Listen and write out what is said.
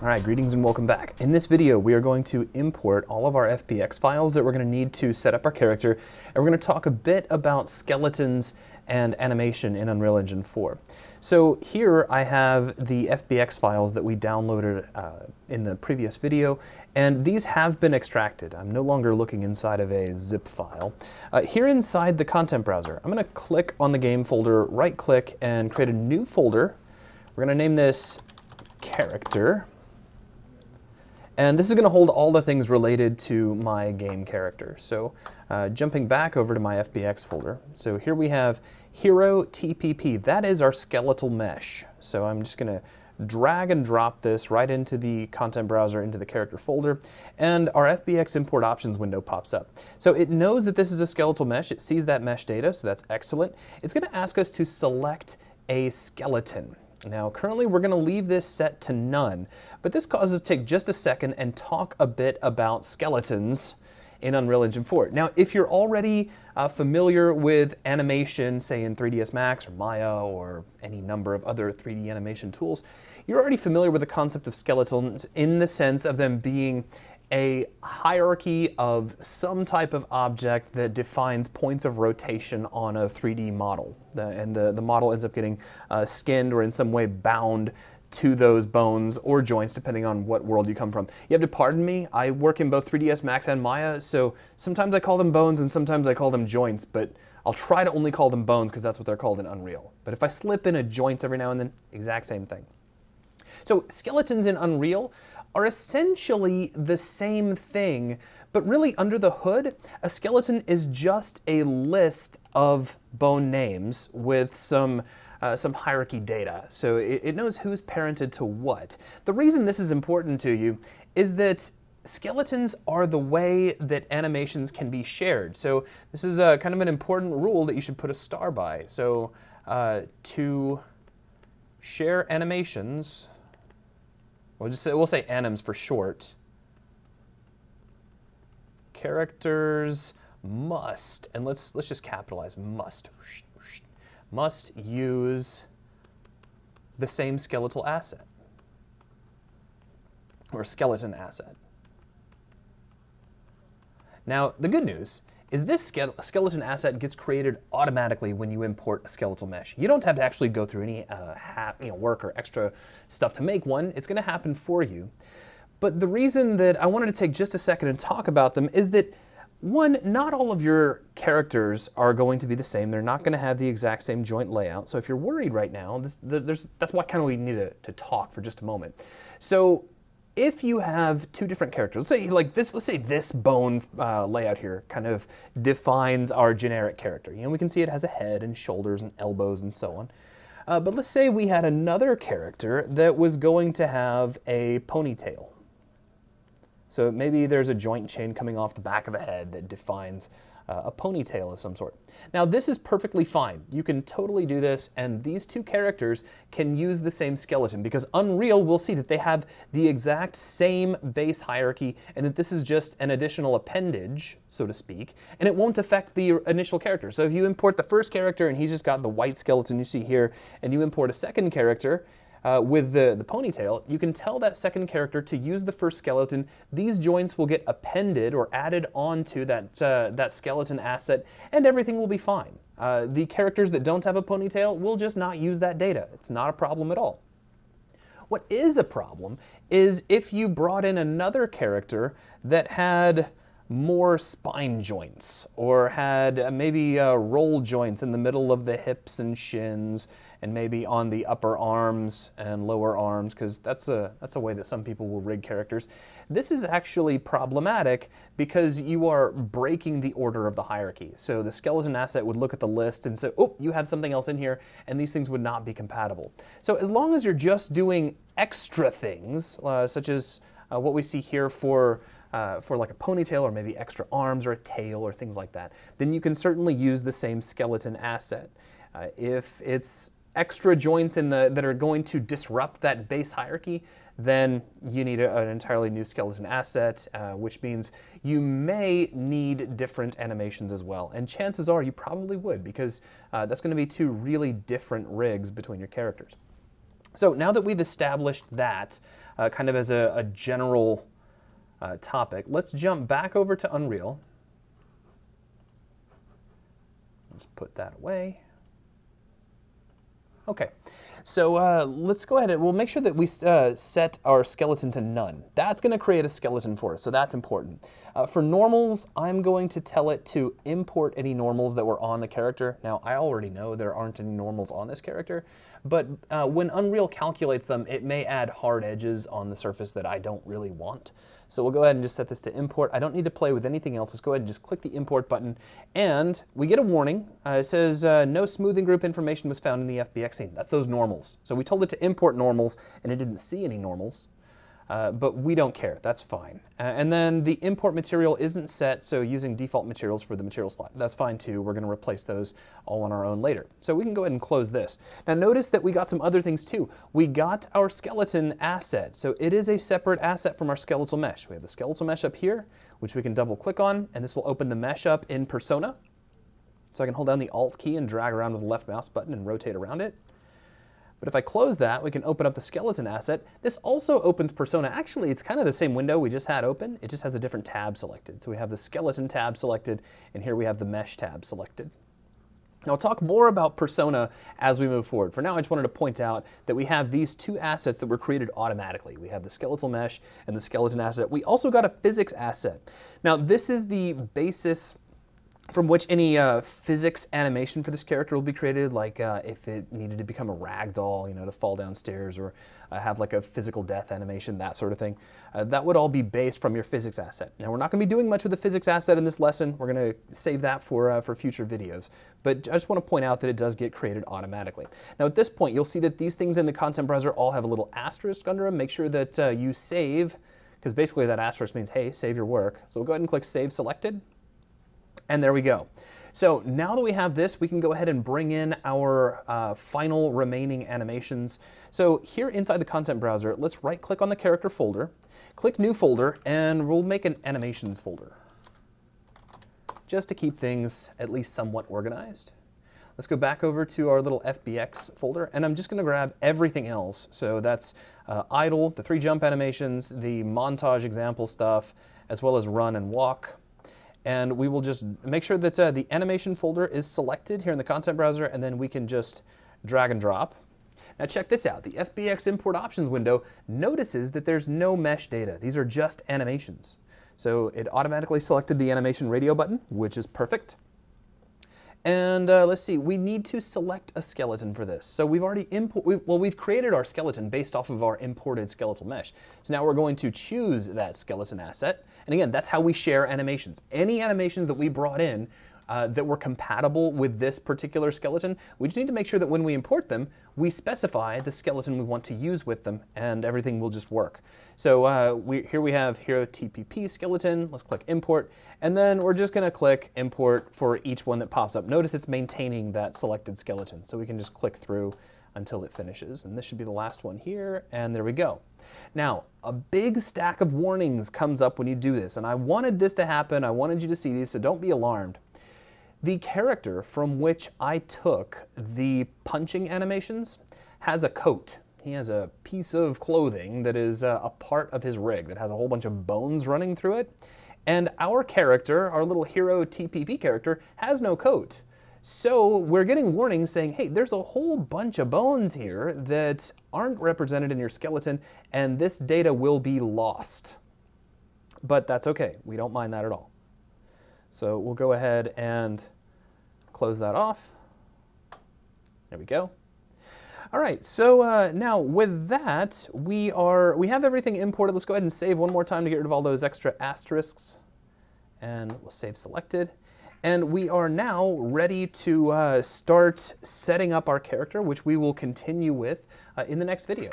All right, greetings and welcome back. In this video, we are going to import all of our FBX files that we're going to need to set up our character, and we're going to talk a bit about skeletons and animation in Unreal Engine 4. So here I have the FBX files that we downloaded in the previous video, and these have been extracted. I'm no longer looking inside of a zip file. Here inside the content browser, I'm going to click on the game folder, right-click, and create a new folder. We're going to name this character. And this is going to hold all the things related to my game character. So jumping back over to my FBX folder. So here we have Hero TPP. That is our skeletal mesh. So I'm just going to drag and drop this right into the content browser, into the character folder, and our FBX import options window pops up. So it knows that this is a skeletal mesh. It sees that mesh data, so that's excellent. It's going to ask us to select a skeleton. Now, currently we're going to leave this set to none, but this causes us to take just a second and talk a bit about skeletons in Unreal Engine 4. Now, if you're already familiar with animation, say in 3ds Max or Maya or any number of other 3D animation tools, you're already familiar with the concept of skeletons in the sense of them being a hierarchy of some type of object that defines points of rotation on a 3D model. And the model ends up getting skinned or in some way bound to those bones or joints, depending on what world you come from. You have to pardon me, I work in both 3ds Max and Maya, so sometimes I call them bones and sometimes I call them joints, but I'll try to only call them bones because that's what they're called in Unreal. But if I slip in a joints every now and then, exact same thing. So skeletons in Unreal are essentially the same thing, but really under the hood, a skeleton is just a list of bone names with some hierarchy data. So it knows who's parented to what. The reason this is important to you is that skeletons are the way that animations can be shared. So this is kind of an important rule that you should put a star by. So to share animations, we'll say anims for short. Characters must, and let's just capitalize must use the same skeletal asset or skeleton asset. Now, the good news is this skeleton asset gets created automatically when you import a skeletal mesh. You don't have to actually go through any work or extra stuff to make one. It's going to happen for you. But the reason that I wanted to take just a second and talk about them is that, one, not all of your characters are going to be the same. They're not going to have the exact same joint layout. So if you're worried right now, that's why kind of we need to talk for just a moment. So if you have two different characters, let's say this bone layout here kind of defines our generic character. You know, we can see it has a head and shoulders and elbows and so on. But let's say we had another character that was going to have a ponytail. So maybe there's a joint chain coming off the back of the head that defines a ponytail of some sort. Now this is perfectly fine. You can totally do this, and these two characters can use the same skeleton because Unreal will see that they have the exact same base hierarchy and that this is just an additional appendage, so to speak, and it won't affect the initial character. So if you import the first character and he's just got the white skeleton you see here, and you import a second character with the ponytail, you can tell that second character to use the first skeleton. These joints will get appended or added onto that skeleton asset, and everything will be fine. The characters that don't have a ponytail will just not use that data. It's not a problem at all. What is a problem is if you brought in another character that had more spine joints or had maybe roll joints in the middle of the hips and shins and maybe on the upper arms and lower arms, because that's a way that some people will rig characters. This is actually problematic because you are breaking the order of the hierarchy. So the skeleton asset would look at the list and say, oh, you have something else in here, and these things would not be compatible. So as long as you're just doing extra things, such as what we see here for like a ponytail or maybe extra arms or a tail or things like that, then you can certainly use the same skeleton asset. If it's extra joints that are going to disrupt that base hierarchy, then you need an entirely new skeleton asset, which means you may need different animations as well. And chances are you probably would, because that's going to be two really different rigs between your characters. So now that we've established that kind of as a general topic, let's jump back over to Unreal. Let's put that away. Okay, so let's go ahead and we'll make sure that we set our skeleton to none. That's going to create a skeleton for us, so that's important. For normals, I'm going to tell it to import any normals that were on the character. Now, I already know there aren't any normals on this character, but when Unreal calculates them, it may add hard edges on the surface that I don't really want. So we'll go ahead and just set this to import. I don't need to play with anything else. Let's go ahead and just click the import button. And we get a warning. It says no smoothing group information was found in the FBX scene. That's those normals. So we told it to import normals, and it didn't see any normals. But we don't care. That's fine. And then the import material isn't set, so using default materials for the material slot. That's fine too. We're going to replace those all on our own later. So we can go ahead and close this. Now notice that we got some other things too. We got our skeleton asset. So it is a separate asset from our skeletal mesh. We have the skeletal mesh up here, which we can double click on, and this will open the mesh up in Persona. So I can hold down the Alt key and drag around with the left mouse button and rotate around it. But if I close that, we can open up the skeleton asset. This also opens Persona. Actually, it's kind of the same window we just had open. It just has a different tab selected. So we have the skeleton tab selected, and here we have the mesh tab selected. Now, I'll talk more about Persona as we move forward. For now, I just wanted to point out that we have these two assets that were created automatically. We have the skeletal mesh and the skeleton asset. We also got a physics asset. Now, this is the basis from which any physics animation for this character will be created, like if it needed to become a ragdoll, you know, to fall downstairs, or have like a physical death animation, that sort of thing. That would all be based from your physics asset. Now, we're not going to be doing much with the physics asset in this lesson. We're going to save that for future videos. But I just want to point out that it does get created automatically. Now, at this point, you'll see that these things in the content browser all have a little asterisk under them. Make sure that you save, because basically that asterisk means, hey, save your work. So we'll go ahead and click Save Selected. And there we go. So now that we have this, we can go ahead and bring in our final remaining animations. So here inside the content browser, let's right-click on the character folder, click New Folder, and we'll make an animations folder, just to keep things at least somewhat organized. Let's go back over to our little FBX folder, and I'm just going to grab everything else. So that's idle, the 3 jump animations, the montage example stuff, as well as run and walk. And we will just make sure that the animation folder is selected here in the content browser, and then we can just drag and drop. Now check this out. The FBX import options window notices that there's no mesh data. These are just animations. So it automatically selected the animation radio button, which is perfect. And let's see, we need to select a skeleton for this. So we've already we've created our skeleton based off of our imported skeletal mesh. So now we're going to choose that skeleton asset. And again, that's how we share animations. Any animations that we brought in that were compatible with this particular skeleton, we just need to make sure that when we import them, we specify the skeleton we want to use with them, and everything will just work. So here we have Hero TPP skeleton. Let's click Import, and then we're just going to click Import for each one that pops up. Notice it's maintaining that selected skeleton, so we can just click through until it finishes. And this should be the last one here, and there we go. Now, a big stack of warnings comes up when you do this, and I wanted this to happen. I wanted you to see these, so don't be alarmed. The character from which I took the punching animations has a coat. He has a piece of clothing that is a part of his rig that has a whole bunch of bones running through it. And our character, our little Hero TPP character, has no coat. So we're getting warnings saying, hey, there's a whole bunch of bones here that aren't represented in your skeleton, and this data will be lost. But that's okay. We don't mind that at all. So we'll go ahead and close that off. There we go. All right, so now with that, we have everything imported. Let's go ahead and save one more time to get rid of all those extra asterisks. And we'll save selected. And we are now ready to start setting up our character, which we will continue with in the next video.